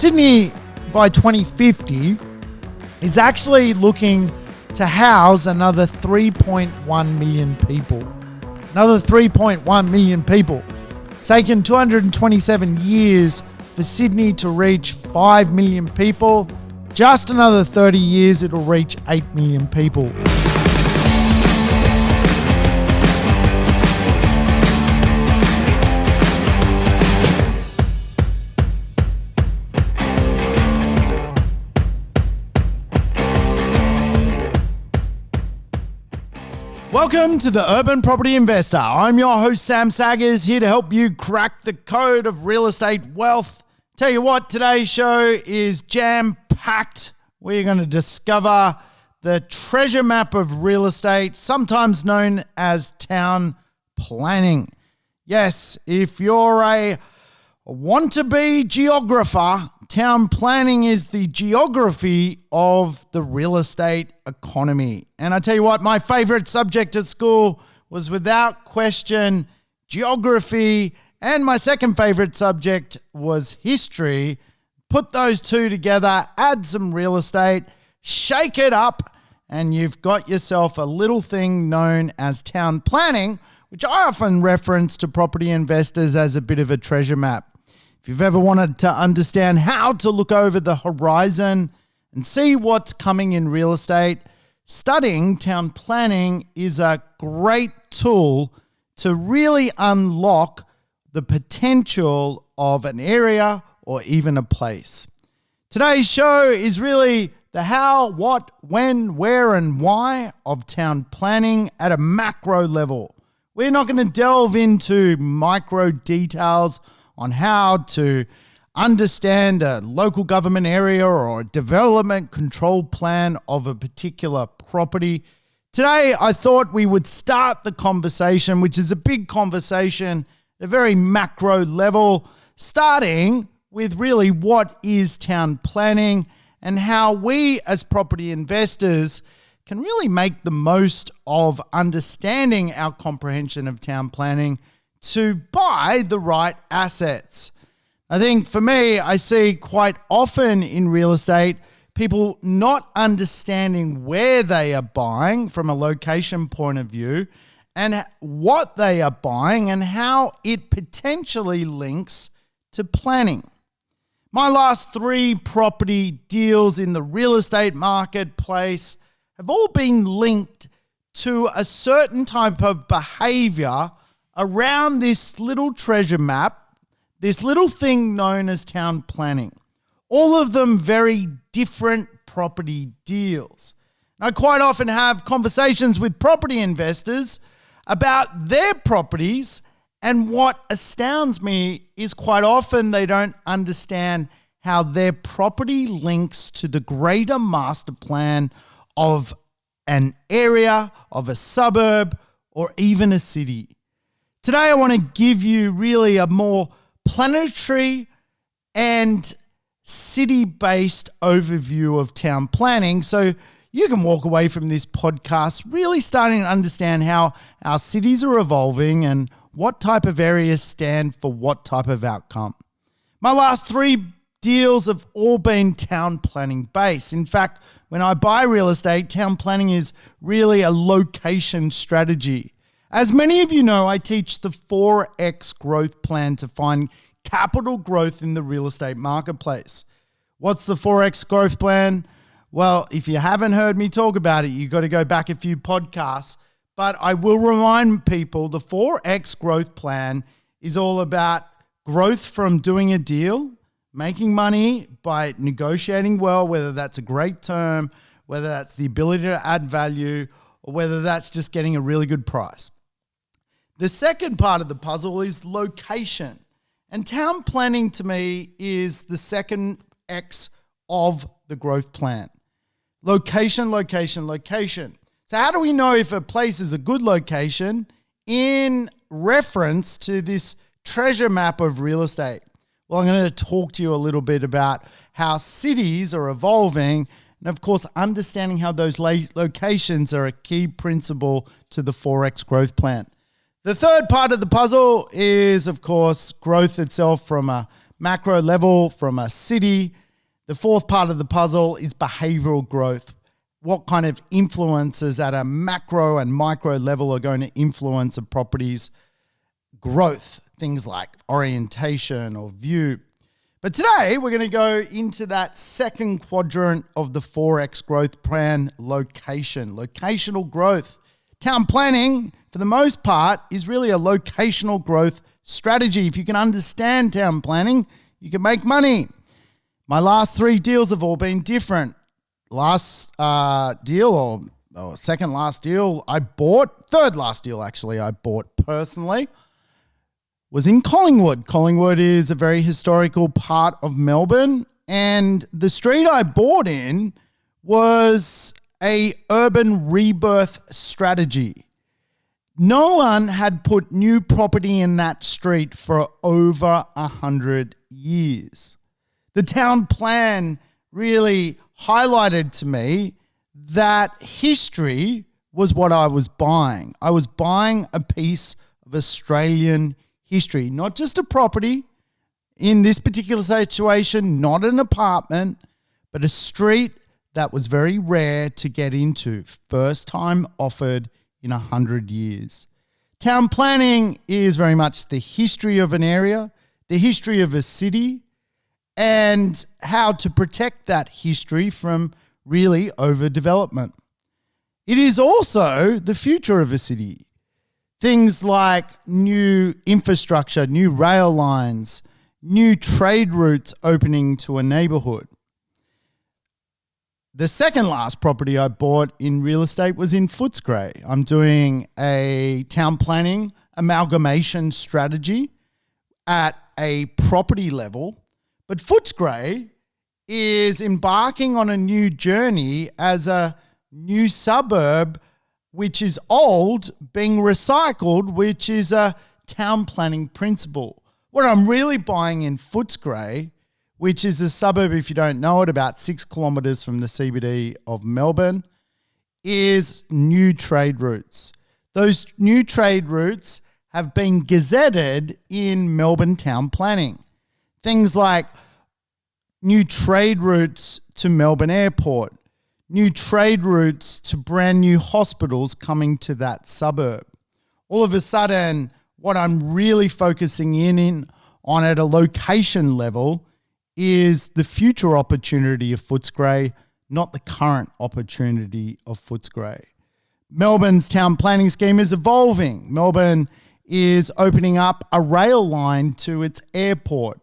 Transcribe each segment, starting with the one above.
Sydney by 2050 is actually looking to house another 3.1 million people. Another 3.1 million people. It's taken 227 years for Sydney to reach 5 million people. Just another 30 years, it'll reach 8 million people. Welcome to the Urban Property Investor. I'm your host, Sam Saggers, here to help you crack the code of real estate wealth. Tell you what, today's show is jam-packed. We're going to discover the treasure map of real estate, sometimes known as town planning. Yes, if you're a want-to-be geographer, town planning is the geography of the real estate economy. And I tell you what, my favorite subject at school was without question geography, and my second favorite subject was history. Put those two together, add some real estate, shake it up, and you've got yourself a little thing known as town planning, which I often reference to property investors as a bit of a treasure map. If you've ever wanted to understand how to look over the horizon and see what's coming in real estate, studying town planning is a great tool to really unlock the potential of an area or even a place. Today's show is really the how, what, when, where, and why of town planning at a macro level. We're not going to delve into micro details on how to understand a local government area or a development control plan of a particular property. Today, I thought we would start the conversation, which is a big conversation at a very macro level, starting with really what is town planning and how we as property investors can really make the most of understanding our comprehension of town planning to buy the right assets. I think for me, I see quite often in real estate, people not understanding where they are buying from a location point of view and what they are buying and how it potentially links to planning. My last 3 property deals in the real estate marketplace have all been linked to a certain type of behavior around this little treasure map, this little thing known as town planning. All of them very different property deals. I quite often have conversations with property investors about their properties, and what astounds me is quite often they don't understand how their property links to the greater master plan of an area, of a suburb, or even a city. Today, I want to give you really a more planetary and city-based overview of town planning, so you can walk away from this podcast really starting to understand how our cities are evolving and what type of areas stand for what type of outcome. My last 3 deals have all been town planning based. In fact, when I buy real estate, town planning is really a location strategy. As many of you know, I teach the 4X growth plan to find capital growth in the real estate marketplace. What's the 4X growth plan? Well, if you haven't heard me talk about it, you've got to go back a few podcasts. But I will remind people the 4X growth plan is all about growth from doing a deal, making money by negotiating well, whether that's a great term, whether that's the ability to add value, or whether that's just getting a really good price. The second part of the puzzle is location. And town planning to me is the second X of the growth plan. Location, location, location. So how do we know if a place is a good location in reference to this treasure map of real estate? Well, I'm going to talk to you a little bit about how cities are evolving and, of course, understanding how those locations are a key principle to the 4X growth plan. The third part of the puzzle is, of course, growth itself from a macro level from a city. The fourth part of the puzzle is behavioral growth. What kind of influences at a macro and micro level are going to influence a property's growth? Things like orientation or view. But today we're going to go into that second quadrant of the 4X growth plan, location, locational growth. Town planning, for the most part, is really a locational growth strategy. If you can understand town planning, you can make money. My last 3 deals have all been different. Last deal or second last deal I bought, third last deal actually I bought personally, was in Collingwood. Collingwood is a very historical part of Melbourne, and the street I bought in was a urban rebirth strategy. No one had put new property in that street for over 100 years. The town plan really highlighted to me that history was what I was buying. I was buying a piece of Australian history, not just a property. In this particular situation, not an apartment, but a street that was very rare to get into. First time offered in 100 years. Town planning is very much the history of an area, the history of a city, and how to protect that history from really overdevelopment. It is also the future of a city. Things like new infrastructure, new rail lines, new trade routes opening to a neighborhood. The second last property I bought in real estate was in Footscray. I'm doing a town planning amalgamation strategy at a property level. But Footscray is embarking on a new journey as a new suburb, which is old, being recycled, which is a town planning principle. What I'm really buying in Footscray, which is a suburb, if you don't know it, about 6 kilometres from the CBD of Melbourne, is new trade routes. Those new trade routes have been gazetted in Melbourne town planning. Things like new trade routes to Melbourne Airport, new trade routes to brand new hospitals coming to that suburb. All of a sudden, what I'm really focusing in on at a location level is the future opportunity of Footscray, not the current opportunity of Footscray. Melbourne's town planning scheme is evolving. Melbourne is opening up a rail line to its airport.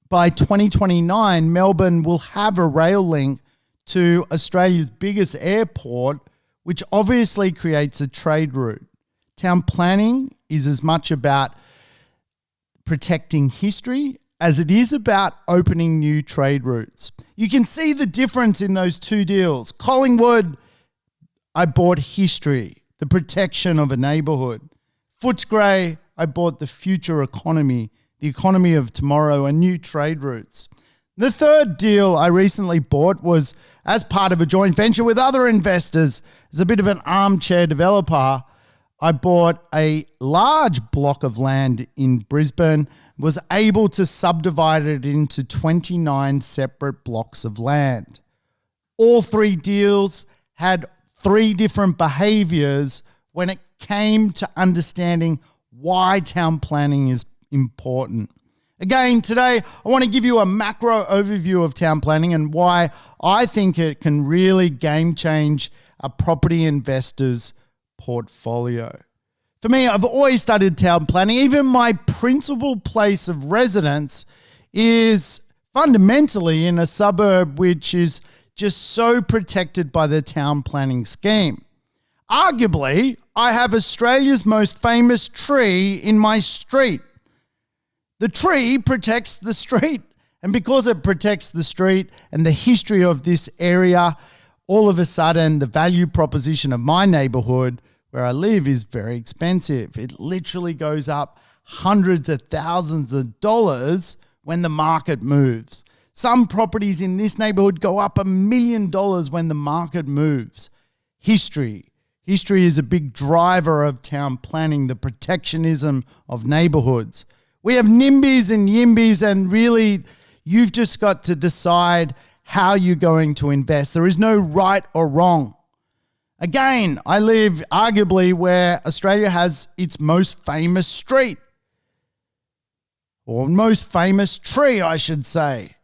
By 2029, Melbourne will have a rail link to Australia's biggest airport, which obviously creates a trade route. Town planning is as much about protecting history as it is about opening new trade routes. You can see the difference in those 2 deals. Collingwood, I bought history, the protection of a neighbourhood. Footscray, I bought the future economy, the economy of tomorrow, and new trade routes. The third deal I recently bought was as part of a joint venture with other investors. As a bit of an armchair developer, I bought a large block of land in Brisbane, was able to subdivide it into 29 separate blocks of land. All 3 deals had 3 different behaviors when it came to understanding why town planning is important. Again, today I want to give you a macro overview of town planning and why I think it can really game change a property investor's portfolio. For me, I've always studied town planning. Even my principal place of residence is fundamentally in a suburb which is just so protected by the town planning scheme. Arguably, I have Australia's most famous tree in my street. The tree protects the street. And because it protects the street and the history of this area, all of a sudden the value proposition of my neighborhood where I live is very expensive. It literally goes up hundreds of thousands of dollars when the market moves. Some properties in this neighborhood go up $1 million when the market moves. History. History is a big driver of town planning, the protectionism of neighborhoods. We have NIMBYs and YIMBYs, and really you've just got to decide how you're going to invest. There is no right or wrong. Again, I live arguably where Australia has its most famous street, or most famous tree, I should say.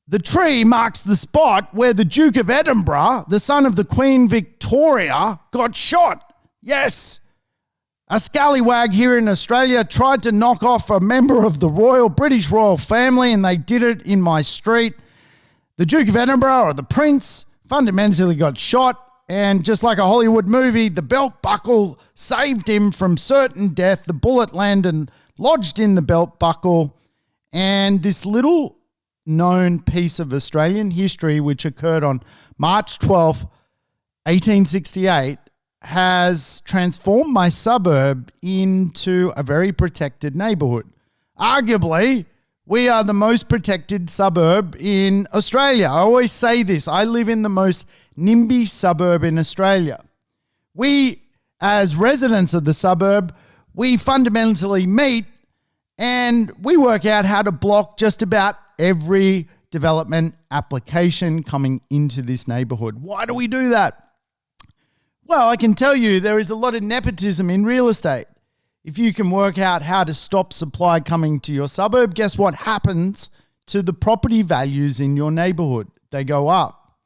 The tree marks the spot where the Duke of Edinburgh, the son of the Queen Victoria, got shot. Yes, a scallywag here in Australia tried to knock off a member of the British royal family, and they did it in my street. The Duke of Edinburgh, or the Prince, fundamentally got shot, and just like a Hollywood movie, the belt buckle saved him from certain death. The bullet landed and lodged in the belt buckle, and this little known piece of Australian history, which occurred on March 12th, 1868, has transformed my suburb into a very protected neighbourhood. Arguably, we are the most protected suburb in Australia. I always say this. I live in the most NIMBY suburb in Australia. We, as residents of the suburb, we fundamentally meet and we work out how to block just about every development application coming into this neighbourhood. Why do we do that? Well, I can tell you there is a lot of nepotism in real estate. If you can work out how to stop supply coming to your suburb, guess what happens to the property values in your neighbourhood? They go up.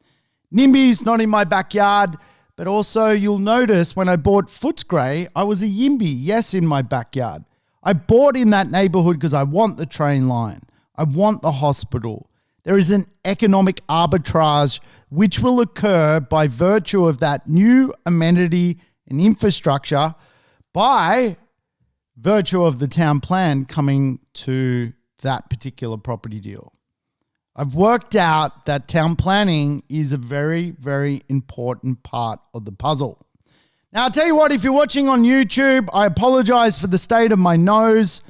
NIMBY's not in my backyard, but also you'll notice when I bought Footscray, I was a YIMBY, yes, in my backyard. I bought in that neighbourhood because I want the train line. I want the hospital. There is an economic arbitrage which will occur by virtue of that new amenity and infrastructure by virtue of the town plan coming to that particular property deal. I've worked out that town planning is a very, very important part of the puzzle. Now, I'll tell you what, if you're watching on YouTube, I apologize for the state of my nose.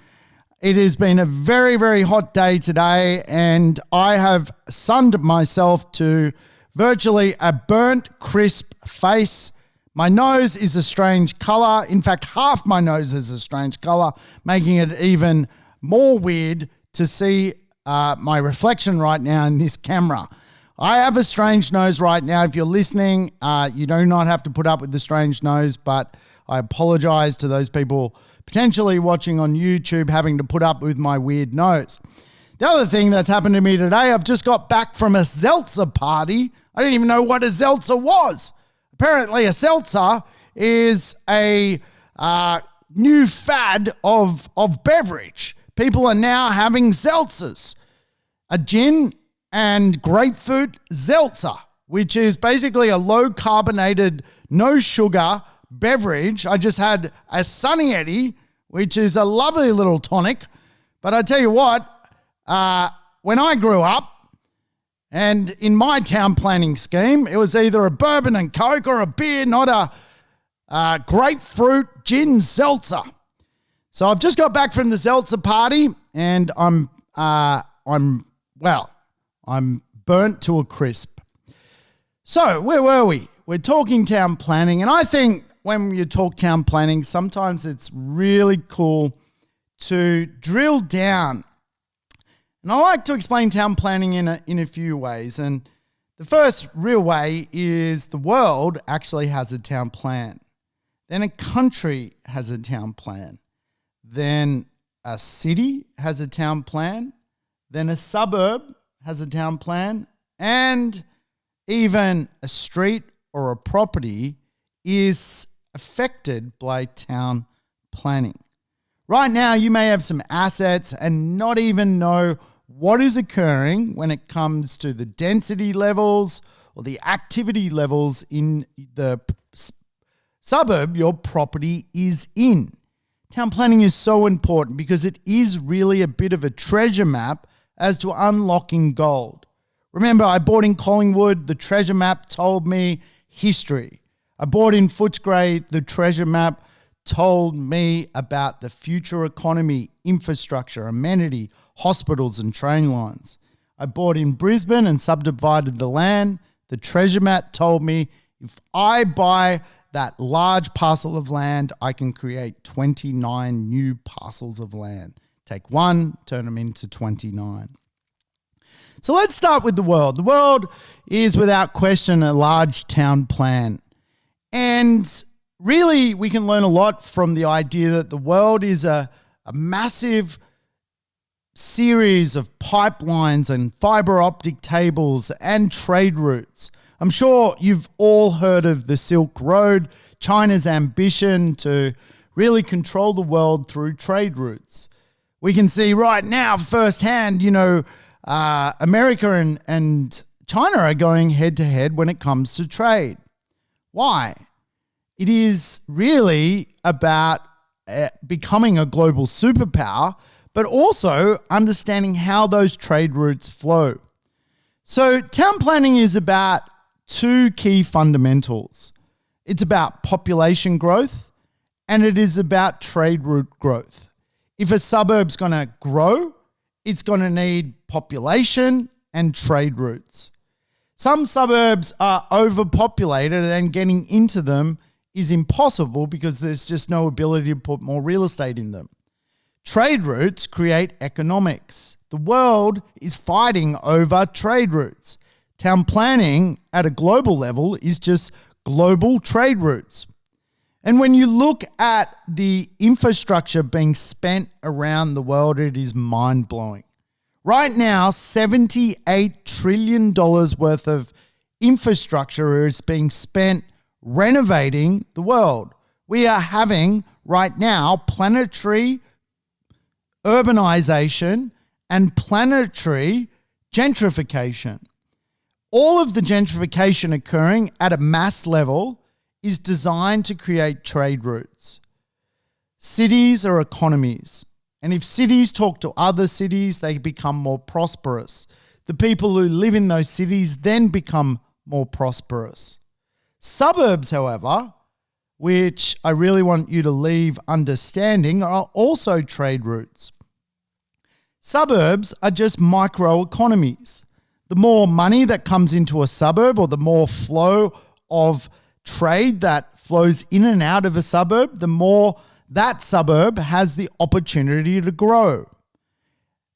It has been a very, very hot day today, and I have sunned myself to virtually a burnt, crisp face. My nose is a strange color. In fact, half my nose is a strange color, making it even more weird to see my reflection right now in this camera. I have a strange nose right now. If you're listening, you do not have to put up with the strange nose, but I apologize to those people potentially watching on YouTube having to put up with my weird nose. The other thing that's happened to me today, I've just got back from a seltzer party. I didn't even know what a seltzer was. Apparently a seltzer is a new fad of beverage. People are now having seltzers. A gin and grapefruit seltzer, which is basically a low carbonated, no sugar beverage. I just had a Sunny Eddy, which is a lovely little tonic. But I tell you what, when I grew up, and in my town planning scheme, it was either a bourbon and Coke or a beer, not a grapefruit gin seltzer. So I've just got back from the seltzer party, and I'm burnt to a crisp. So where were we? We're talking town planning, and I think when you talk town planning, sometimes it's really cool to drill down. And I like to explain town planning in a few ways. And the first real way is the world actually has a town plan. Then a country has a town plan. Then a city has a town plan. Then a suburb has a town plan. And even a street or a property is affected by town planning. Right now, you may have some assets and not even know what is occurring when it comes to the density levels or the activity levels in the suburb your property is in. Town planning is so important because it is really a bit of a treasure map as to unlocking gold. Remember, I bought in Collingwood, the treasure map told me history. I bought in Footscray, the treasure map told me about the future economy, infrastructure, amenity, hospitals and train lines. I bought in Brisbane and subdivided the land. The treasure map told me if I buy that large parcel of land, I can create 29 new parcels of land. Take one, turn them into 29. So let's start with the world. The world is without question a large town plan. And really, we can learn a lot from the idea that the world is a massive series of pipelines and fiber optic cables and trade routes. I'm sure you've all heard of the Silk Road, China's ambition to really control the world through trade routes. We can see right now firsthand, America and China are going head to head when it comes to trade. Why? It is really about becoming a global superpower, but also understanding how those trade routes flow. So town planning is about two key fundamentals. It's about population growth and it is about trade route growth. If a suburb's going to grow, it's going to need population and trade routes. Some suburbs are overpopulated and getting into them is impossible because there's just no ability to put more real estate in them. Trade routes create economics. The world is fighting over trade routes. Town planning at a global level is just global trade routes. And when you look at the infrastructure being spent around the world, it is mind-blowing. Right now, $78 trillion worth of infrastructure is being spent renovating the world. We are having right now planetary urbanization and planetary gentrification. All of the gentrification occurring at a mass level is designed to create trade routes. Cities are economies. And if cities talk to other cities, they become more prosperous. The people who live in those cities then become more prosperous. Suburbs, however, which I really want you to leave understanding, are also trade routes. Suburbs are just microeconomies. The more money that comes into a suburb or the more flow of trade that flows in and out of a suburb, the more that suburb has the opportunity to grow.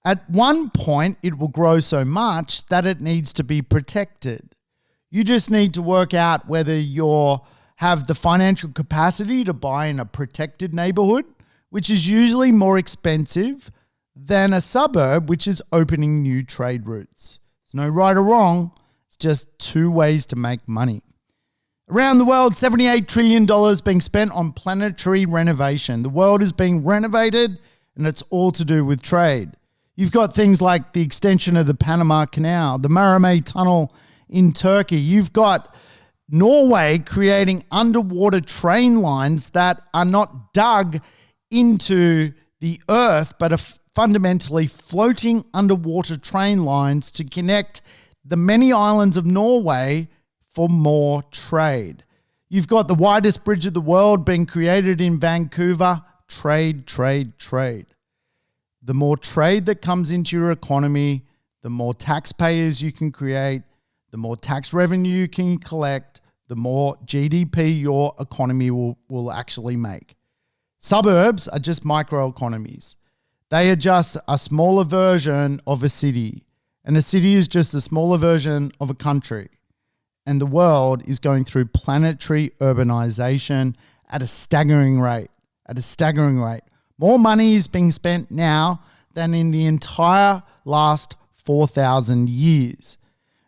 At one point, it will grow so much that it needs to be protected. You just need to work out whether you have the financial capacity to buy in a protected neighborhood, which is usually more expensive than a suburb which is opening new trade routes. There's no right or wrong. It's just two ways to make money. Around the world, $78 trillion being spent on planetary renovation. The world is being renovated and it's all to do with trade. You've got things like the extension of the Panama Canal, the Marmaray Tunnel in Turkey. You've got Norway creating underwater train lines that are not dug into the earth, but are fundamentally floating underwater train lines to connect the many islands of Norway for more trade. You've got the widest bridge of the world being created in Vancouver. Trade, trade, trade. The more trade that comes into your economy, the more taxpayers you can create, the more tax revenue you can collect, the more GDP your economy will actually make. Suburbs are just microeconomies. They are just a smaller version of a city, and a city is just a smaller version of a country. And the world is going through planetary urbanization at a staggering rate. More money is being spent now than in the entire last 4,000 years.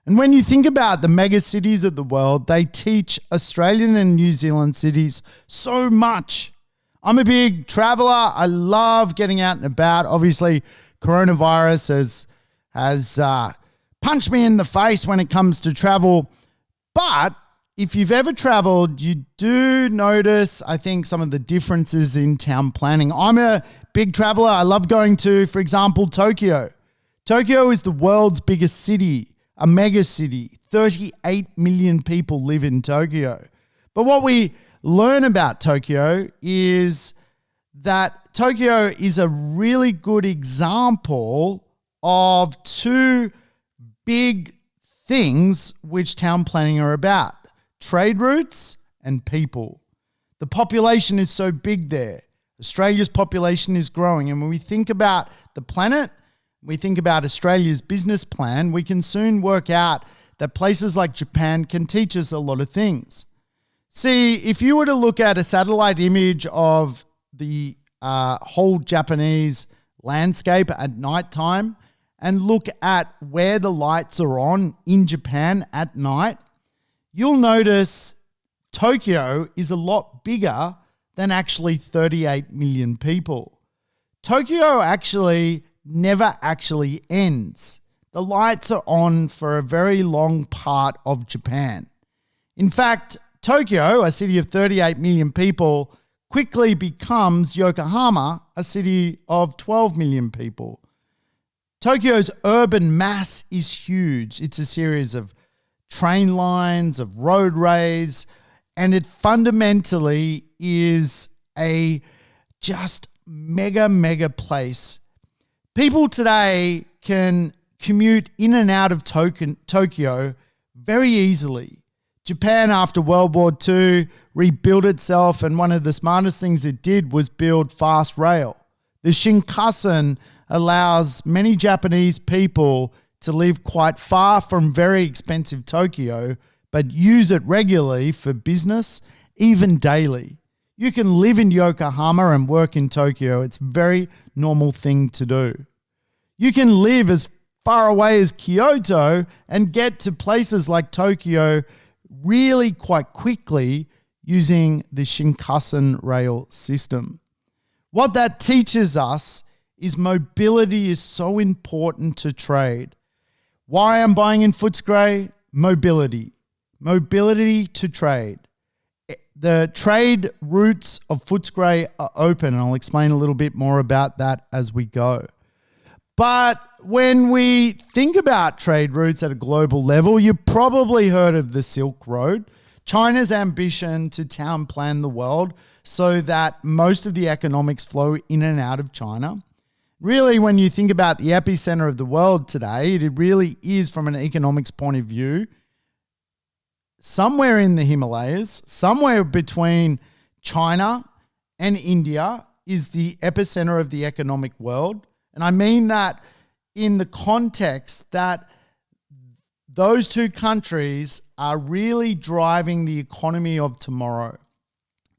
And when you think about the mega cities of the world, they teach Australian and New Zealand cities so much. I'm a big traveler. I love getting out and about. Obviously, coronavirus has punched me in the face when it comes to travel. But if you've ever traveled, you do notice, I think, some of the differences in town planning. I'm a big traveler. I love going to, for example, Tokyo. Tokyo is the world's biggest city, a mega city. 38 million people live in Tokyo. But what we learn about Tokyo is that Tokyo is a really good example of two big things which town planning are about: trade routes and people. The population is so big there. Australia's population is growing. And when we think about the planet, we think about Australia's business plan, we can soon work out that places like Japan can teach us a lot of things. See, if you were to look at a satellite image of the whole Japanese landscape at nighttime and look at where the lights are on in Japan at night, you'll notice Tokyo is a lot bigger than actually 38 million people. Tokyo actually never actually ends. The lights are on for a very long part of Japan. In fact, Tokyo, a city of 38 million people, quickly becomes Yokohama, a city of 12 million people. Tokyo's urban mass is huge. It's a series of train lines, of roadways, and it fundamentally is a just mega place. People today can commute in and out of Tokyo very easily. Japan, after World War II, rebuilt itself, and one of the smartest things it did was build fast rail. The Shinkansen allows many Japanese people to live quite far from very expensive Tokyo, but use it regularly for business, even daily. You can live in Yokohama and work in Tokyo. It's a very normal thing to do. You can live as far away as Kyoto and get to places like Tokyo really quite quickly using the Shinkansen rail system. What that teaches us is mobility is so important to trade. Why I'm buying in Footscray? Mobility. Mobility to trade. The trade routes of Footscray are open, and I'll explain a little bit more about that as we go. But when we think about trade routes at a global level, you've probably heard of the Silk Road, China's ambition to town plan the world so that most of the economics flow in and out of China. Really, when you think about the epicenter of the world today, it really is, from an economics point of view, somewhere in the Himalayas, somewhere between China and India is the epicenter of the economic world. And I mean that in the context that those two countries are really driving the economy of tomorrow.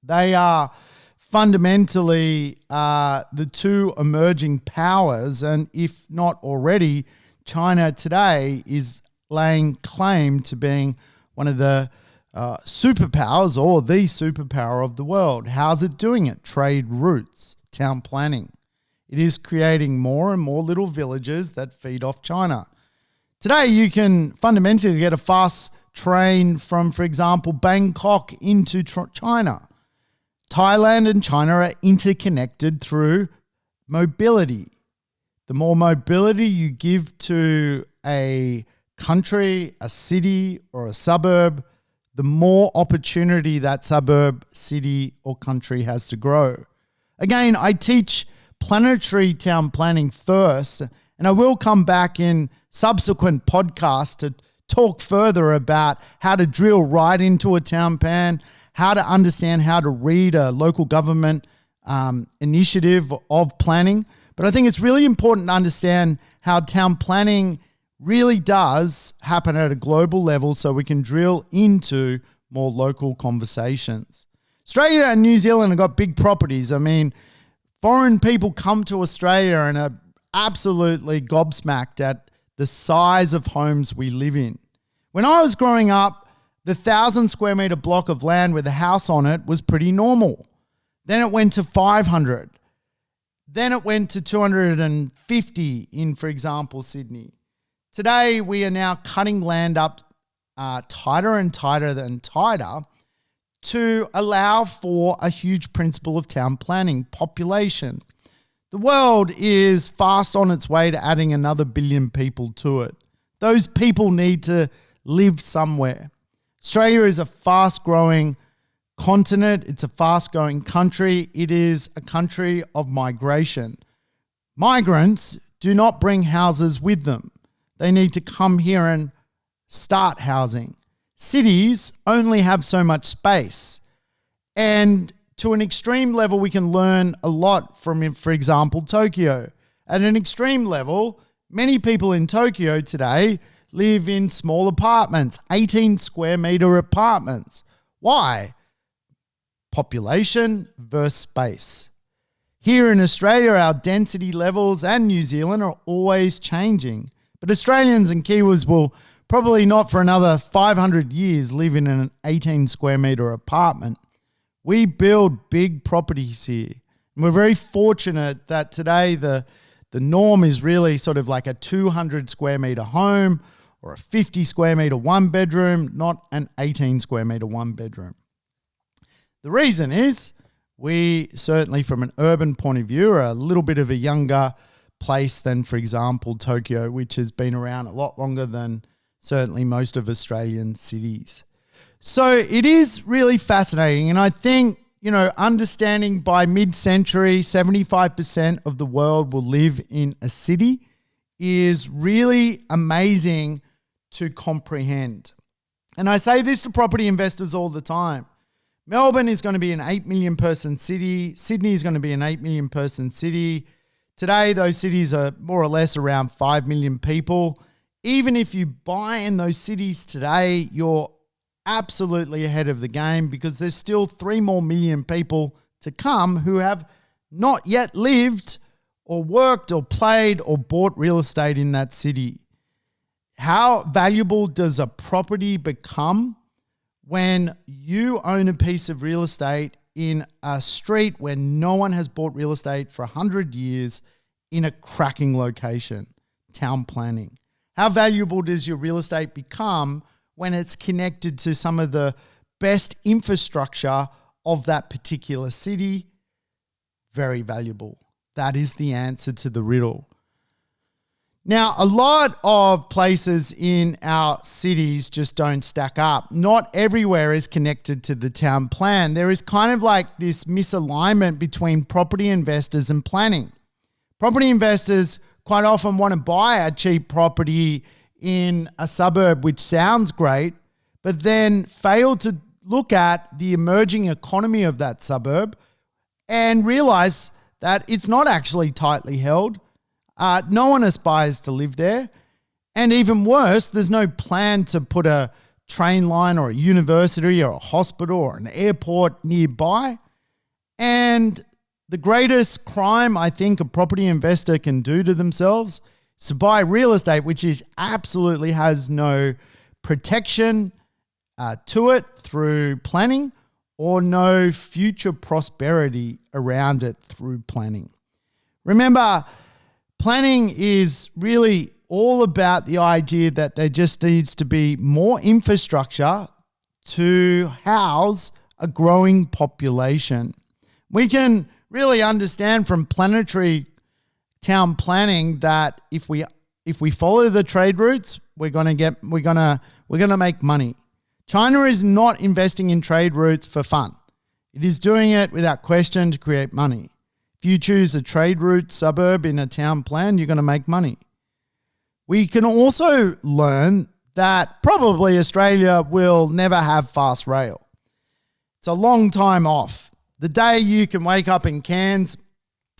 They are fundamentally the two emerging powers, and if not already, China today is laying claim to being one of the superpowers, or the superpower of the world. How's it doing it? Trade routes, town planning. It is creating more and more little villages that feed off China. Today, you can fundamentally get a fast train from, for example, Bangkok into China. Thailand and China are interconnected through mobility. The more mobility you give to a country, a city, or a suburb, the more opportunity that suburb, city, or country has to grow. Again, I teach planetary town planning first, and I will come back in subsequent podcasts to talk further about how to drill right into a town plan, how to understand how to read a local government initiative of planning. But I think it's really important to understand how town planning really does happen at a global level so we can drill into more local conversations. Australia and New Zealand have got big properties. I mean, foreign people come to Australia and are absolutely gobsmacked at the size of homes we live in. When I was growing up, the 1,000 square meter block of land with a house on it was pretty normal. Then it went to 500. Then it went to 250 in, for example, Sydney. Today, we are now cutting land up tighter and tighter and tighter to allow for a huge principle of town planning, population. The world is fast on its way to adding another billion people to it. Those people need to live somewhere. Australia is a fast-growing continent. It's a fast-growing country. It is a country of migration. Migrants do not bring houses with them. They need to come here and start housing. cities only have so much space. And to an extreme level, we can learn a lot from, for example, Tokyo. At an extreme level, many people in Tokyo today live in small apartments, 18 square meter apartments. Why? Population versus space. Here in Australia, our density levels and New Zealand are always changing. But Australians and Kiwis will probably not for another 500 years live in an 18 square meter apartment. We build big properties here. And we're very fortunate that today the norm is really sort of like a 200 square meter home or a 50 square meter one bedroom, not an 18 square meter one bedroom. The reason is we certainly from an urban point of view are a little bit of a younger place than, for example, Tokyo, which has been around a lot longer than certainly most of Australian cities. So it is really fascinating. And I think, understanding by mid-century, 75% of the world will live in a city is really amazing to comprehend. And I say this to property investors all the time. Melbourne is going to be an 8 million person city. Sydney is going to be an 8 million person city. Today, those cities are more or less around 5 million people. Even if you buy in those cities today, you're absolutely ahead of the game because there's still 3 more million people to come who have not yet lived or worked or played or bought real estate in that city. How valuable does a property become when you own a piece of real estate in a street where no one has bought real estate for 100 years in a cracking location? Town planning. How valuable does your real estate become when it's connected to some of the best infrastructure of that particular city? Very valuable. That is the answer to the riddle. Now, a lot of places in our cities just don't stack up. Not everywhere is connected to the town plan. There is kind of like this misalignment between property investors and planning. Property investors quite often want to buy a cheap property in a suburb which sounds great, but then fail to look at the emerging economy of that suburb and realize that it's not actually tightly held. No one aspires to live there. And even worse, there's no plan to put a train line or a university or a hospital or an airport nearby. And the greatest crime I think a property investor can do to themselves is to buy real estate which absolutely has no protection to it through planning or no future prosperity around it through planning. Remember, planning is really all about the idea that there just needs to be more infrastructure to house a growing population. We can really understand from planetary town planning that if we follow the trade routes, we're gonna make money. China is not investing in trade routes for fun. It is doing it without question to create money. If you choose a trade route suburb in a town plan, you're going to make money. We can also learn that probably Australia will never have fast rail. It's a long time off. The day you can wake up in Cairns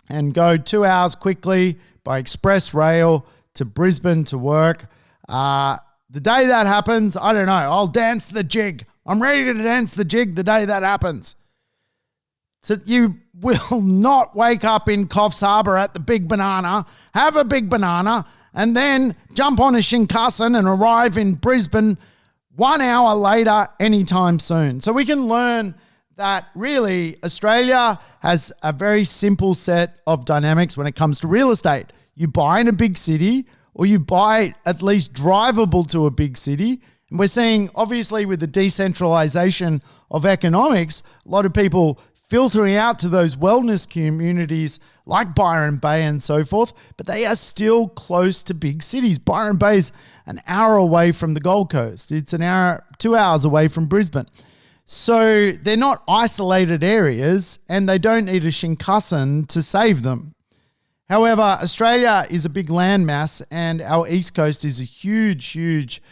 and go 2 hours quickly by express rail to Brisbane to work, the day that happens, I don't know, I'll dance the jig. I'm ready to dance the jig the day that happens. So you will not wake up in Coffs Harbour at the Big Banana, have a big banana, and then jump on a Shinkansen and arrive in Brisbane 1 hour later anytime soon. So we can learn that really Australia has a very simple set of dynamics when it comes to real estate. You buy in a big city or you buy at least drivable to a big city. And we're seeing, obviously, with the decentralization of economics, a lot of people filtering out to those wellness communities like Byron Bay and so forth, but they are still close to big cities. Byron Bay is an hour away from the Gold Coast. It's 2 hours away from Brisbane. So they're not isolated areas and they don't need a Shinkansen to save them. However, Australia is a big landmass and our East Coast is a huge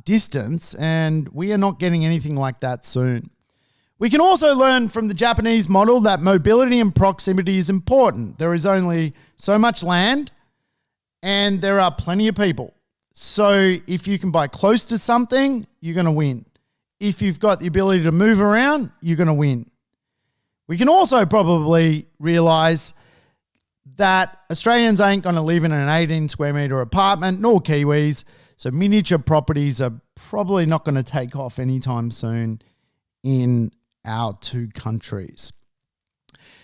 distance, and we are not getting anything like that soon. We can also learn from the Japanese model that mobility and proximity is important. There is only so much land and there are plenty of people. So if you can buy close to something, you're going to win. If you've got the ability to move around, you're going to win. We can also probably realize that Australians ain't going to live in an 18 square metre apartment, nor Kiwis. So miniature properties are probably not going to take off anytime soon in our two countries.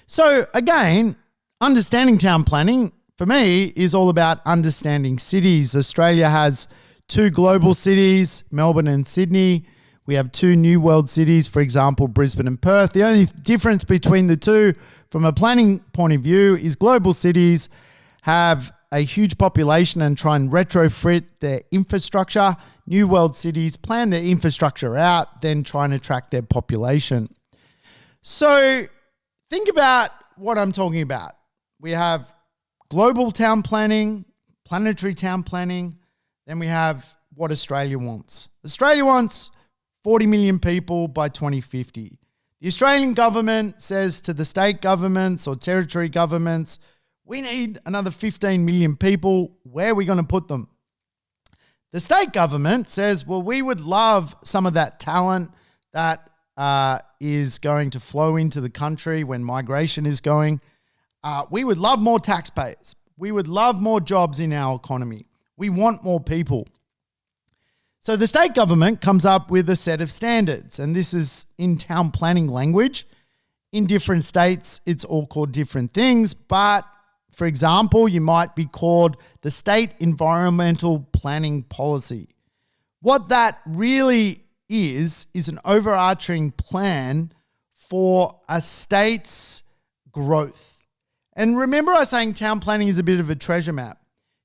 So again, understanding town planning for me is all about understanding cities. Australia has two global cities, Melbourne and Sydney. We have two new world cities, for example, Brisbane and Perth. The only difference between the two from a planning point of view is global cities have a huge population and try and retrofit their infrastructure. New world cities plan their infrastructure out, then try and attract their population. So think about what I'm talking about. We have global town planning, planetary town planning, then we have what Australia wants. Australia wants 40 million people by 2050. The Australian government says to the state governments or territory governments, we need another 15 million people. Where are we going to put them? The state government says, well, we would love some of that talent that is going to flow into the country when migration is going. We would love more taxpayers. We would love more jobs in our economy. We want more people. So the state government comes up with a set of standards, and this is in town planning language. In different states, it's all called different things, but for example, you might be called the State Environmental Planning Policy. What that really is an overarching plan for a state's growth. And remember I was saying town planning is a bit of a treasure map.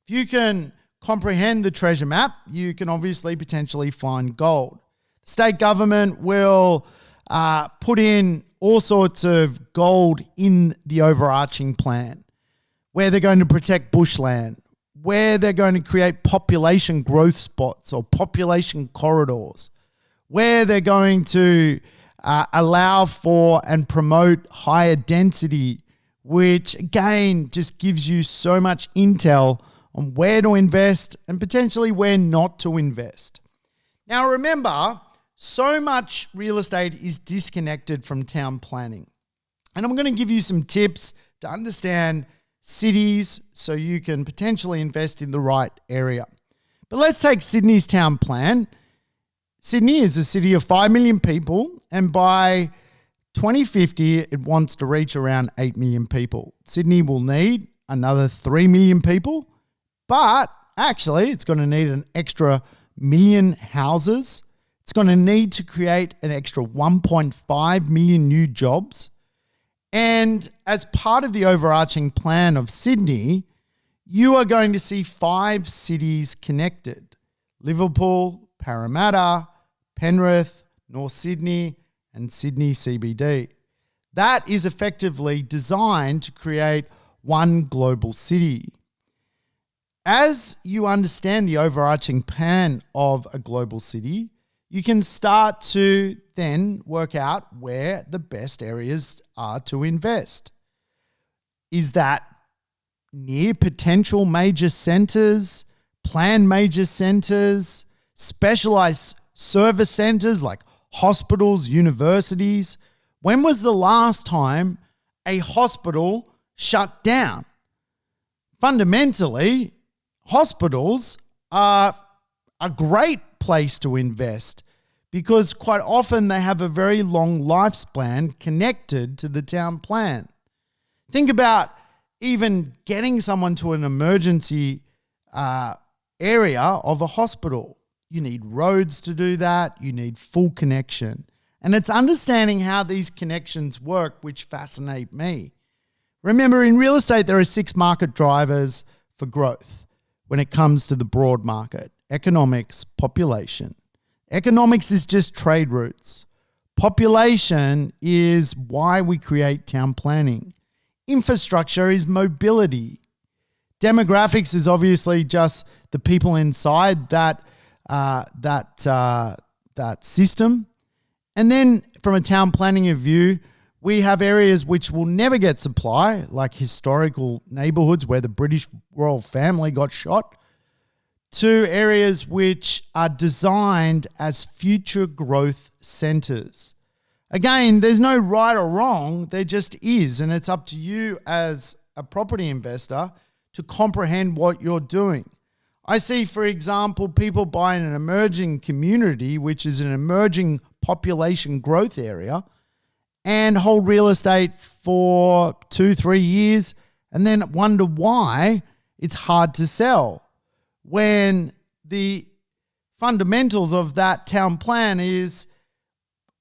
If you can comprehend the treasure map, you can obviously potentially find gold. The state government will put in all sorts of gold in the overarching plan, where they're going to protect bushland, where they're going to create population growth spots or population corridors, where they're going to allow for and promote higher density, which again just gives you so much intel on where to invest and potentially where not to invest. Now remember, so much real estate is disconnected from town planning. And I'm going to give you some tips to understand cities so you can potentially invest in the right area. But let's take Sydney's town plan. Sydney is a city of 5 million people, and by 2050, it wants to reach around 8 million people. Sydney will need another 3 million people, but actually it's going to need an extra million houses. It's going to need to create an extra 1.5 million new jobs. And as part of the overarching plan of Sydney, you are going to see 5 cities connected: Liverpool, Parramatta, Penrith, North Sydney, and Sydney CBD. That is effectively designed to create one global city. As you understand the overarching plan of a global city, you can start to then work out where the best areas are to invest. Is that near potential major centers, planned major centers, specialized service centers like hospitals, universities? When was the last time a hospital shut down? Fundamentally, hospitals are a great place to invest because quite often they have a very long lifespan connected to the town plan. Think about even getting someone to an emergency area of a hospital. You need roads to do that. You need full connection. And it's understanding how these connections work which fascinate me. Remember, in real estate, there are 6 market drivers for growth when it comes to the broad market: economics, population. Economics is just trade routes. Population is why we create town planning. Infrastructure is mobility. Demographics is obviously just the people inside that that system. And then from a town planning view, we have areas which will never get supply, like historical neighbourhoods where the British royal family got shot, to areas which are designed as future growth centres. Again, there's no right or wrong, there just is, and it's up to you as a property investor to comprehend what you're doing. I see, for example, people buying an emerging community, which is an emerging population growth area, and hold real estate for 2-3 years and then wonder why it's hard to sell when the fundamentals of that town plan is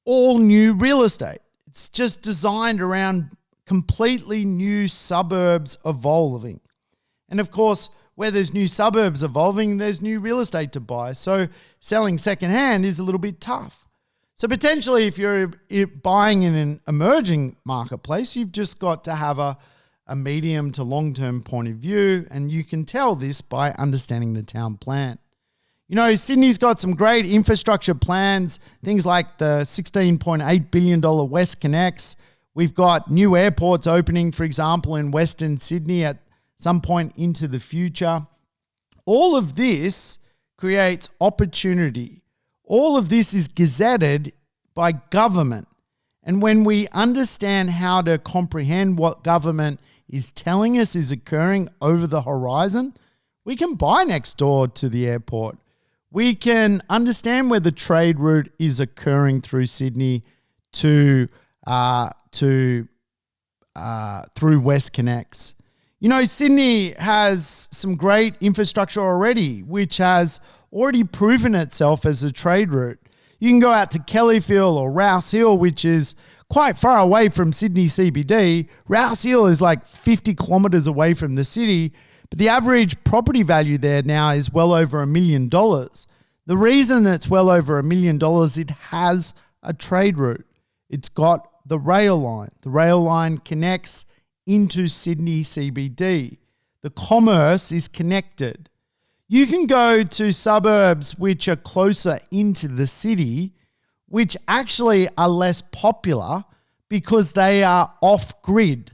all new real estate. It's just designed around completely new suburbs evolving. And of course, where there's new suburbs evolving, there's new real estate to buy. So selling secondhand is a little bit tough. So potentially if you're buying in an emerging marketplace, you've just got to have a medium to long-term point of view, and you can tell this by understanding the town plan. You know, Sydney's got some great infrastructure plans, things like the $16.8 billion WestConnex. We've got new airports opening, for example, in Western Sydney at some point into the future. All of this creates opportunity. All of this is gazetted by government. And when we understand how to comprehend what government is telling us is occurring over the horizon, we can buy next door to the airport. We can understand where the trade route is occurring through Sydney through WestConnex. You know, Sydney has some great infrastructure already, which has already proven itself as a trade route. You can go out to Kellyfield or Rouse Hill, which is quite far away from Sydney CBD. Rouse Hill is like 50 kilometres away from the city, but the average property value there now is well over $1 million. The reason it's well over $1 million, it has a trade route. It's got the rail line. The rail line connects into Sydney CBD. The commerce is connected. You can go to suburbs which are closer into the city, which actually are less popular because they are off-grid.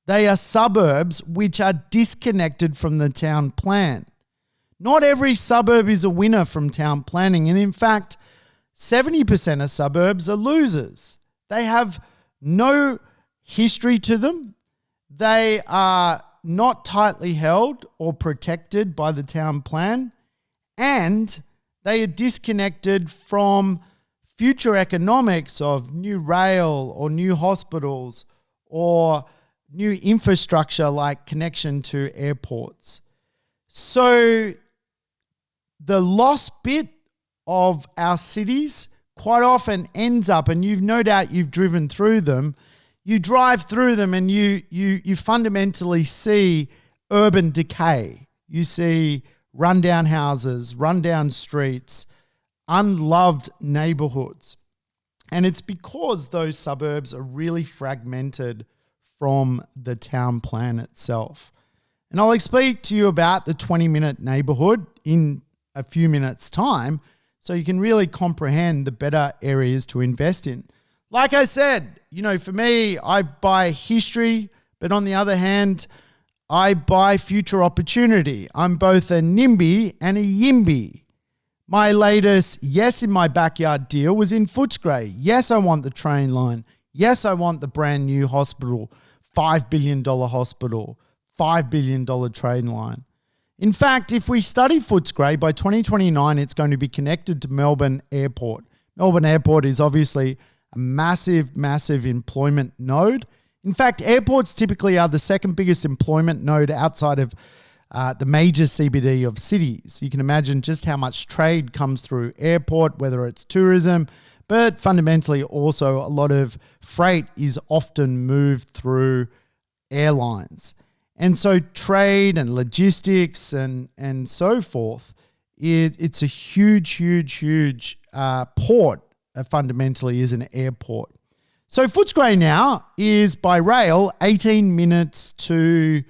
They are suburbs which are disconnected from the town plan. Not every suburb is a winner from town planning, and in fact, 70% of suburbs are losers. They have no history to them. They are not tightly held or protected by the town plan, and they are disconnected from future economics of new rail or new hospitals or new infrastructure like connection to airports. So the lost bit of our cities quite often ends up, and no doubt you've driven through them, you drive through them and you fundamentally see urban decay. You see rundown houses, rundown streets, unloved neighborhoods. And it's because those suburbs are really fragmented from the town plan itself. And I'll speak to you about the 20-minute neighborhood in a few minutes' time so you can really comprehend the better areas to invest in. Like I said, you know, for me, I buy history, but on the other hand, I buy future opportunity. I'm both a NIMBY and a YIMBY. My latest yes in my backyard deal was in Footscray. Yes, I want the train line. Yes, I want the brand new hospital, $5 billion hospital, $5 billion train line. In fact, if we study Footscray, by 2029, it's going to be connected to Melbourne Airport. Melbourne Airport is obviously a massive, massive employment node. In fact, airports typically are the second biggest employment node outside of the major CBD of cities. You can imagine just how much trade comes through airport, whether it's tourism, but fundamentally also a lot of freight is often moved through airlines. And so trade and logistics and so forth, it's a huge port. Fundamentally is an airport. So Footscray now is by rail 18 minutes to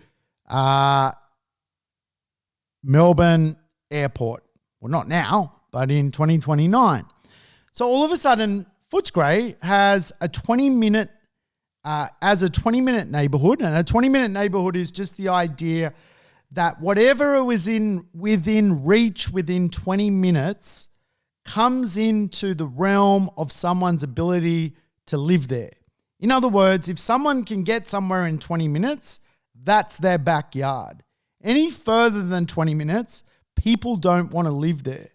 Melbourne Airport. Well, not now, but in 2029. So all of a sudden, Footscray has a 20-minute neighborhood, and a 20-minute neighborhood is just the idea that whatever was within reach within 20 minutes comes into the realm of someone's ability to live there. In other words, if someone can get somewhere in 20 minutes, that's their backyard. Any further than 20 minutes, people don't want to live there.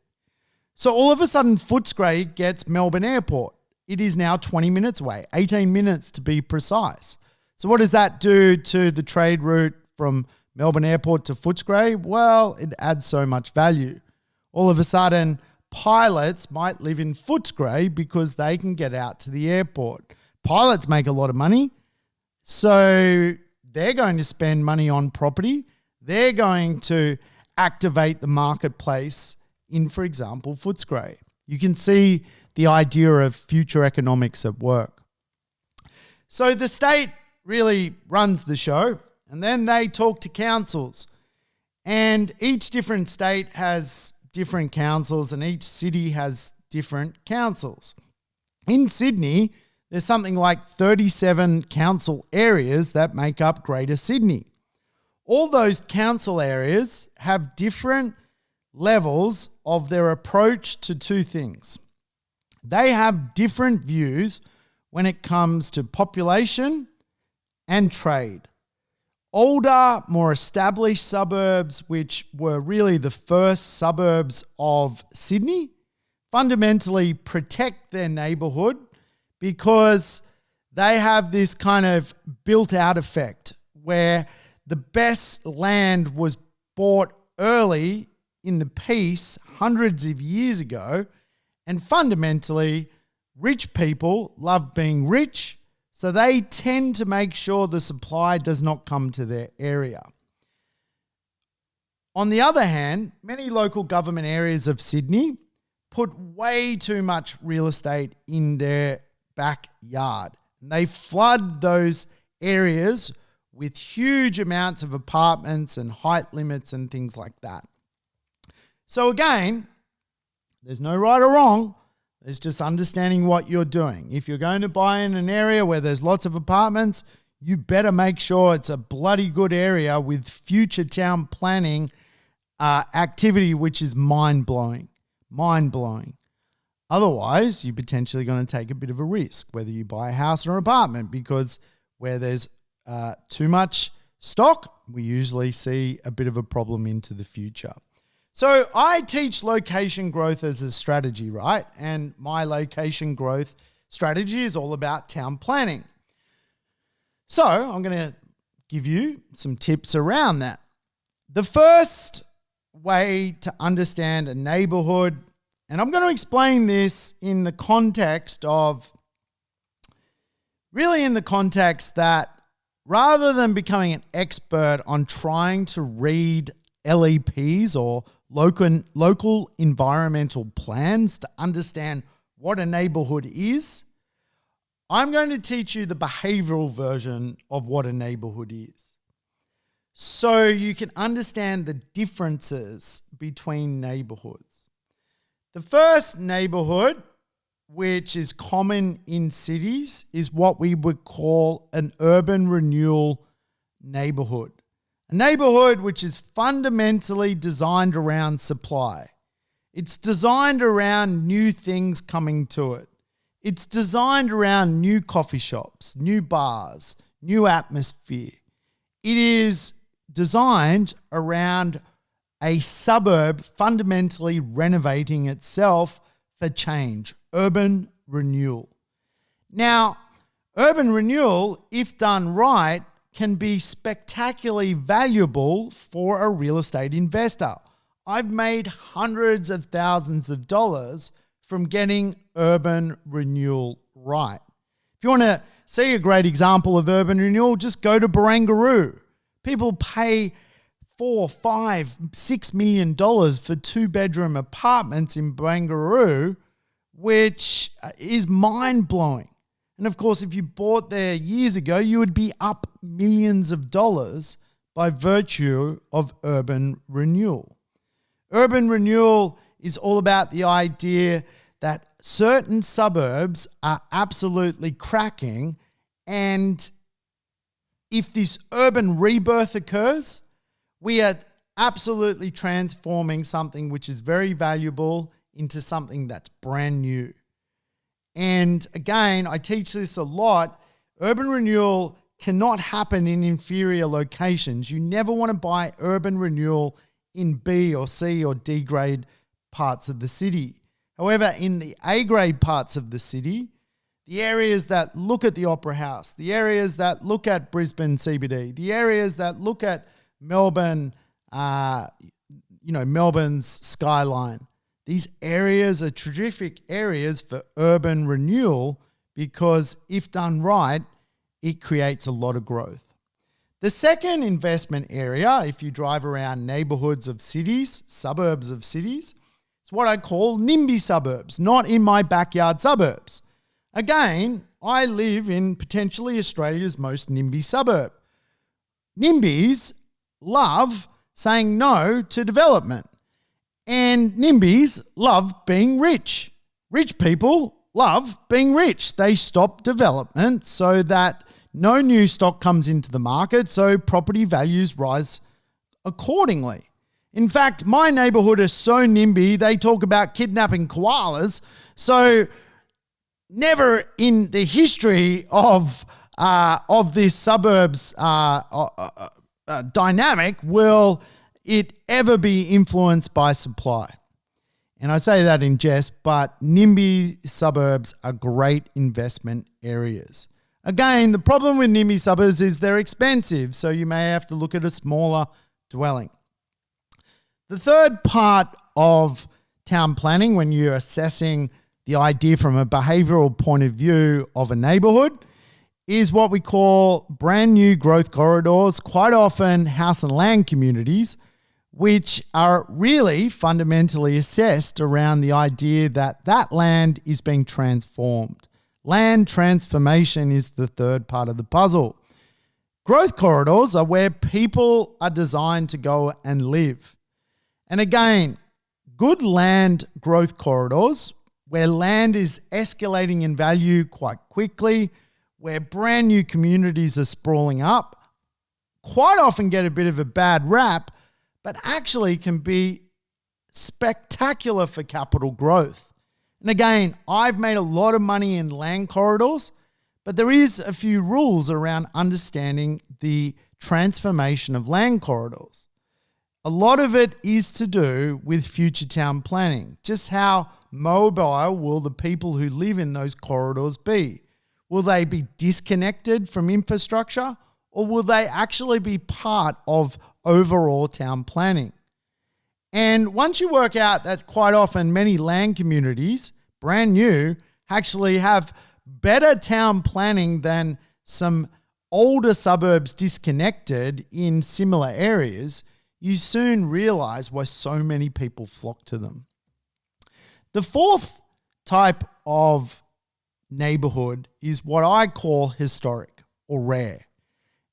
So all of a sudden, Footscray gets Melbourne Airport. It is now 20 minutes away, 18 minutes to be precise. So what does that do to the trade route from Melbourne Airport to Footscray? Well, it adds so much value. All of a sudden, pilots might live in Footscray because they can get out to the airport. Pilots make a lot of money, so they're going to spend money on property. They're going to activate the marketplace in, for example, Footscray. You can see the idea of future economics at work. So the state really runs the show, and then they talk to councils. And each different state has different councils, and each city has different councils. In Sydney, there's something like 37 council areas that make up Greater Sydney. All those council areas have different levels of their approach to two things. They have different views when it comes to population and trade. Older, more established suburbs, which were really the first suburbs of Sydney, fundamentally protect their neighbourhood because they have this kind of built-out effect where the best land was bought early in the piece hundreds of years ago, and fundamentally, rich people love being rich, so they tend to make sure the supply does not come to their area. On the other hand, many local government areas of Sydney put way too much real estate in their backyard. And they flood those areas with huge amounts of apartments and height limits and things like that. So again, there's no right or wrong. There's just understanding what you're doing. If you're going to buy in an area where there's lots of apartments, you better make sure it's a bloody good area with future town planning activity, which is mind-blowing. Mind-blowing. Otherwise, you're potentially going to take a bit of a risk, whether you buy a house or an apartment, because where there's too much stock, we usually see a bit of a problem into the future. So I teach location growth as a strategy, right? And my location growth strategy is all about town planning. So I'm going to give you some tips around that. The first way to understand a neighborhood, and I'm going to explain this in the context that rather than becoming an expert on trying to read LEPs or local environmental plans to understand what a neighborhood is, I'm going to teach you the behavioral version of what a neighborhood is, so you can understand the differences between neighborhoods. The first neighborhood, which is common in cities, is what we would call an urban renewal neighborhood. A neighborhood which is fundamentally designed around supply. It's designed around new things coming to it. It's designed around new coffee shops, new bars, new atmosphere. It is designed around a suburb fundamentally renovating itself for change, urban renewal. Now, urban renewal, if done right, can be spectacularly valuable for a real estate investor. I've made hundreds of thousands of dollars from getting urban renewal right. If you want to see a great example of urban renewal, just go to Barangaroo. People pay $4, $5, $6 million for 2-bedroom apartments in Barangaroo, which is mind-blowing. And of course, if you bought there years ago, you would be up millions of dollars by virtue of urban renewal. Urban renewal is all about the idea that certain suburbs are absolutely cracking, and if this urban rebirth occurs, we are absolutely transforming something which is very valuable into something that's brand new. And again, I teach this a lot. Urban renewal cannot happen in inferior locations. You never want to buy urban renewal in B or C or D grade parts of the city. However, in the A grade parts of the city, the areas that look at the Opera House, the areas that look at Brisbane CBD, the areas that look at Melbourne, Melbourne's skyline, these areas are terrific areas for urban renewal because if done right, it creates a lot of growth. The second investment area, if you drive around neighborhoods of cities, suburbs of cities, it's what I call NIMBY suburbs, not in my backyard suburbs. Again, I live in potentially Australia's most NIMBY suburb. NIMBYs love saying no to development. And NIMBYs love being rich. Rich people love being rich. They stop development so that no new stock comes into the market, so property values rise accordingly. In fact, my neighborhood is so NIMBY, they talk about kidnapping koalas. So never in the history of this suburbs dynamic will it ever be influenced by supply. And I say that in jest, but NIMBY suburbs are great investment areas. Again, the problem with NIMBY suburbs is they're expensive, so you may have to look at a smaller dwelling. The third part of town planning, when you're assessing the idea from a behavioral point of view of a neighborhood, is what we call brand new growth corridors, quite often house and land communities, which are really fundamentally assessed around the idea that that land is being transformed. Land transformation is the third part of the puzzle. Growth corridors are where people are designed to go and live. And again, good land growth corridors, where land is escalating in value quite quickly, where brand new communities are sprawling up, quite often get a bit of a bad rap, but actually can be spectacular for capital growth. And again, I've made a lot of money in land corridors, but there is a few rules around understanding the transformation of land corridors. A lot of it is to do with future town planning. Just how mobile will the people who live in those corridors be? Will they be disconnected from infrastructure, or will they actually be part of overall town planning? And once you work out that quite often many land communities, brand new, actually have better town planning than some older suburbs disconnected in similar areas, you soon realize why so many people flock to them. The fourth type of neighborhood is what I call historic or rare.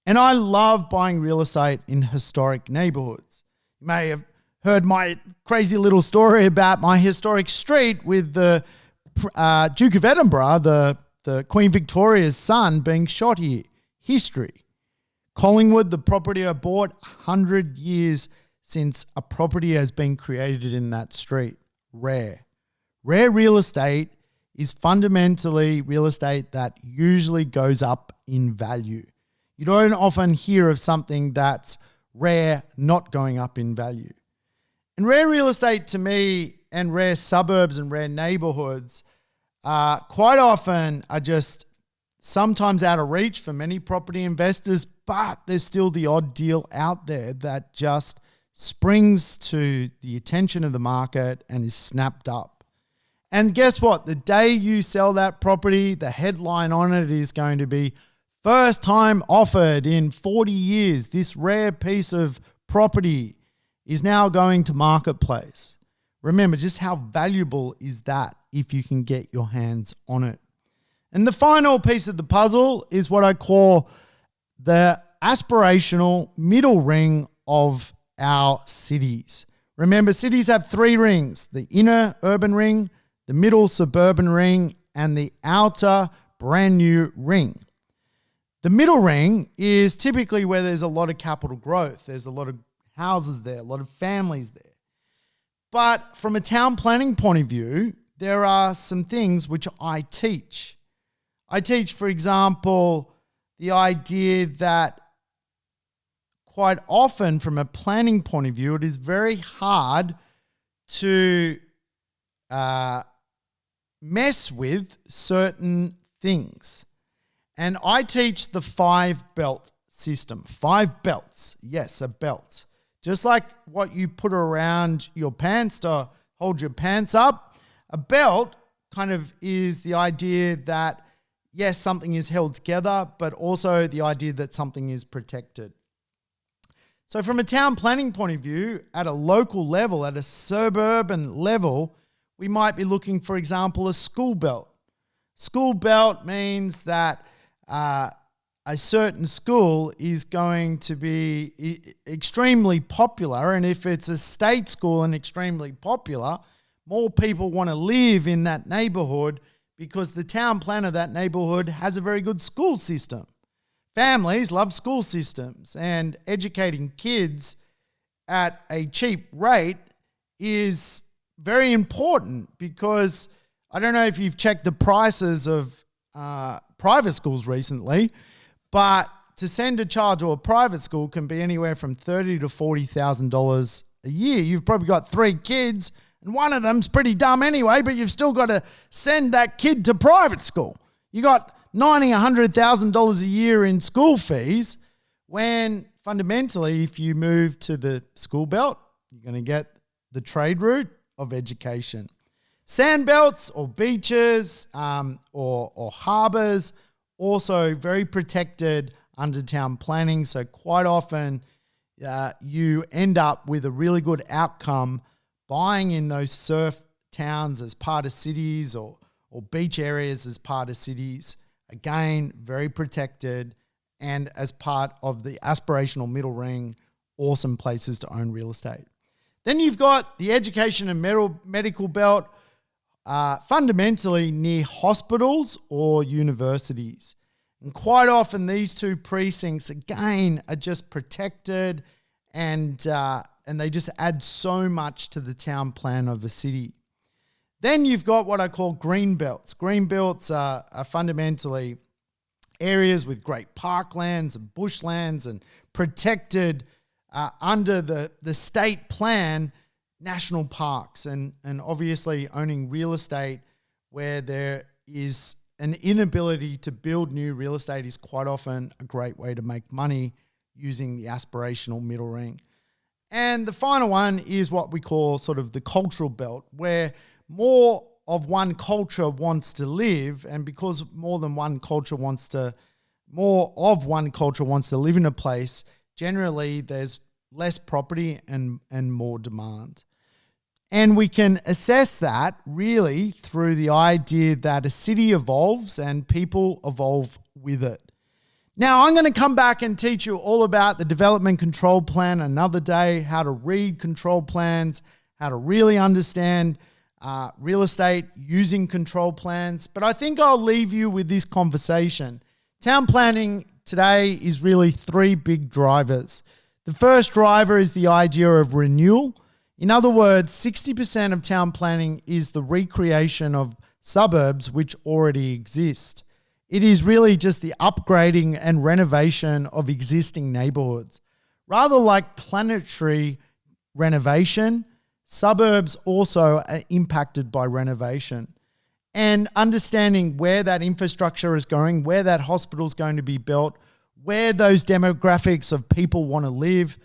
And I love buying real estate in historic neighborhoods. You may have heard my crazy little story about my historic street with the Duke of Edinburgh, the Queen Victoria's son, being shot here. History. Collingwood, the property I bought, 100 years since a property has been created in that street. Rare. Rare real estate is fundamentally real estate that usually goes up in value. You don't often hear of something that's rare not going up in value. And rare real estate to me, and rare suburbs and rare neighborhoods, quite often are just sometimes out of reach for many property investors, but there's still the odd deal out there that just springs to the attention of the market and is snapped up. And guess what? The day you sell that property, the headline on it is going to be first time offered in 40 years. This rare piece of property is now going to marketplace. Remember just how valuable is that if you can get your hands on it. And the final piece of the puzzle is what I call the aspirational middle ring of our cities. Remember, cities have three rings: the inner urban ring, the middle suburban ring, and the outer brand new ring. The middle ring is typically where there's a lot of capital growth. There's a lot of houses there, a lot of families there. But from a town planning point of view, there are some things which I teach. I teach, for example, the idea that quite often from a planning point of view, it is very hard to mess with certain things. And I teach the 5-belt system. 5 belts. Yes, a belt. Just like what you put around your pants to hold your pants up, a belt kind of is the idea that, yes, something is held together, but also the idea that something is protected. So from a town planning point of view, at a local level, at a suburban level, we might be looking, for example, a school belt. School belt means that a certain school is going to be extremely popular, and if it's a state school and extremely popular, more people want to live in that neighborhood because the town plan of that neighborhood has a very good school system. Families love school systems, and educating kids at a cheap rate is very important because I don't know if you've checked the prices of private schools recently, but to send a child to a private school can be anywhere from $30,000 to $40,000 a year. You've probably got 3 kids, and one of them's pretty dumb anyway, but you've still got to send that kid to private school. You got $90,000, $100,000 a year in school fees, when fundamentally, if you move to the school belt, you're going to get the trade route of education. Sand belts or beaches or harbours, also very protected under town planning. So quite often you end up with a really good outcome buying in those surf towns as part of cities or beach areas as part of cities. Again, very protected, and as part of the aspirational middle ring, awesome places to own real estate. Then you've got the education and medical belt, fundamentally near hospitals or universities. And quite often these two precincts, again, are just protected and they just add so much to the town plan of a city. Then you've got what I call green belts. Green belts are fundamentally areas with great parklands and bushlands and protected under the state plan national parks, and obviously owning real estate where there is an inability to build new real estate is quite often a great way to make money using the aspirational middle ring. And the final one is what we call sort of the cultural belt, where more of one culture wants to live, and because more of one culture wants to live in a place, generally there's less property and more demand. And we can assess that really through the idea that a city evolves and people evolve with it. Now, I'm going to come back and teach you all about the development control plan another day, how to read control plans, how to really understand real estate using control plans. But I think I'll leave you with this conversation. Town planning today is really 3 big drivers. The first driver is the idea of renewal. In other words, 60% of town planning is the recreation of suburbs which already exist. It is really just the upgrading and renovation of existing neighborhoods. Rather like planetary renovation, suburbs also are impacted by renovation. And understanding where that infrastructure is going, where that hospital is going to be built, where those demographics of people want to live,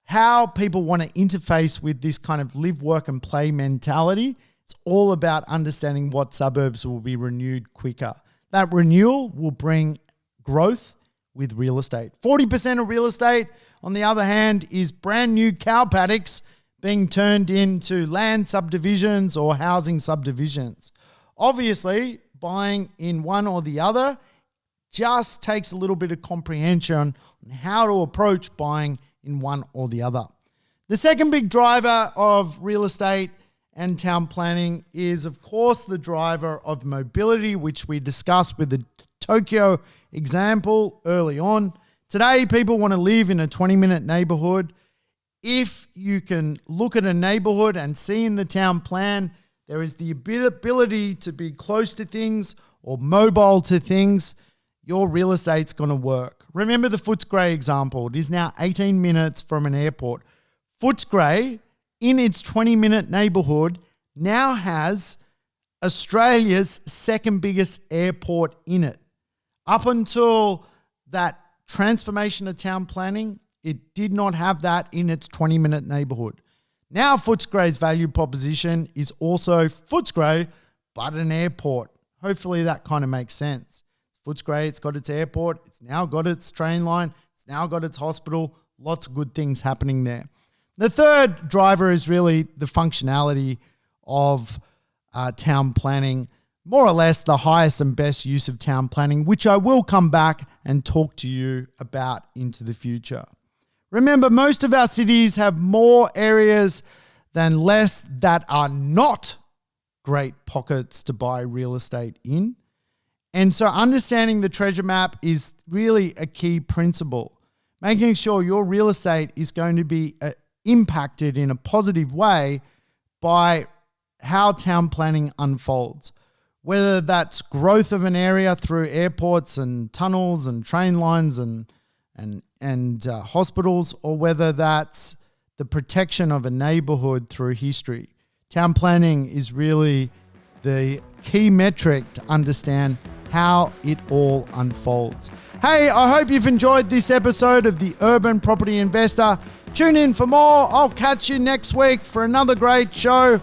how people want to interface with this kind of live, work and play mentality. It's all about understanding what suburbs will be renewed quicker. That renewal will bring growth with real estate. 40% of real estate, on the other hand, is brand new cow paddocks being turned into land subdivisions or housing subdivisions. Obviously, buying in one or the other just takes a little bit of comprehension on how to approach buying in one or the other. The second big driver of real estate and town planning is, of course, the driver of mobility, which we discussed with the Tokyo example early on. Today, people want to live in a 20-minute neighborhood. If you can look at a neighborhood and see in the town plan, there is the ability to be close to things or mobile to things, your real estate's going to work. Remember the Footscray example. It is now 18 minutes from an airport. Footscray, in its 20-minute neighborhood, now has Australia's second biggest airport in it. Up until that transformation of town planning, it did not have that in its 20-minute neighborhood. Now Footscray's value proposition is also Footscray, but an airport. Hopefully that kind of makes sense. Footscray, it's got its airport, it's now got its train line, it's now got its hospital, lots of good things happening there. The third driver is really the functionality of town planning, more or less the highest and best use of town planning, which I will come back and talk to you about into the future. Remember, most of our cities have more areas than less that are not great pockets to buy real estate in. And so understanding the treasure map is really a key principle, making sure your real estate is going to be impacted in a positive way by how town planning unfolds. Whether that's growth of an area through airports and tunnels and train lines and hospitals, or whether that's the protection of a neighborhood through history. Town planning is really the key metric to understand how it all unfolds. Hey, I hope you've enjoyed this episode of the Urban Property Investor. Tune in for more. I'll catch you next week for another great show.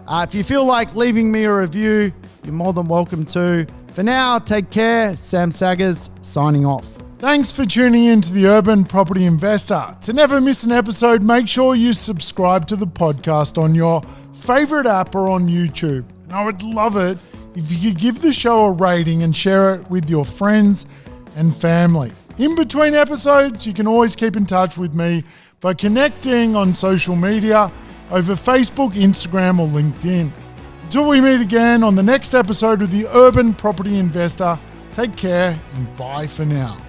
If you feel like leaving me a review, you're more than welcome to. For now, take care. Sam Saggers signing off. Thanks for tuning in to the Urban Property Investor. To never miss an episode, make sure you subscribe to the podcast on your favorite app or on YouTube. And I would love it if you could give the show a rating and share it with your friends and family. In between episodes, you can always keep in touch with me by connecting on social media over Facebook, Instagram, or LinkedIn. Until we meet again on the next episode of the Urban Property Investor, take care and bye for now.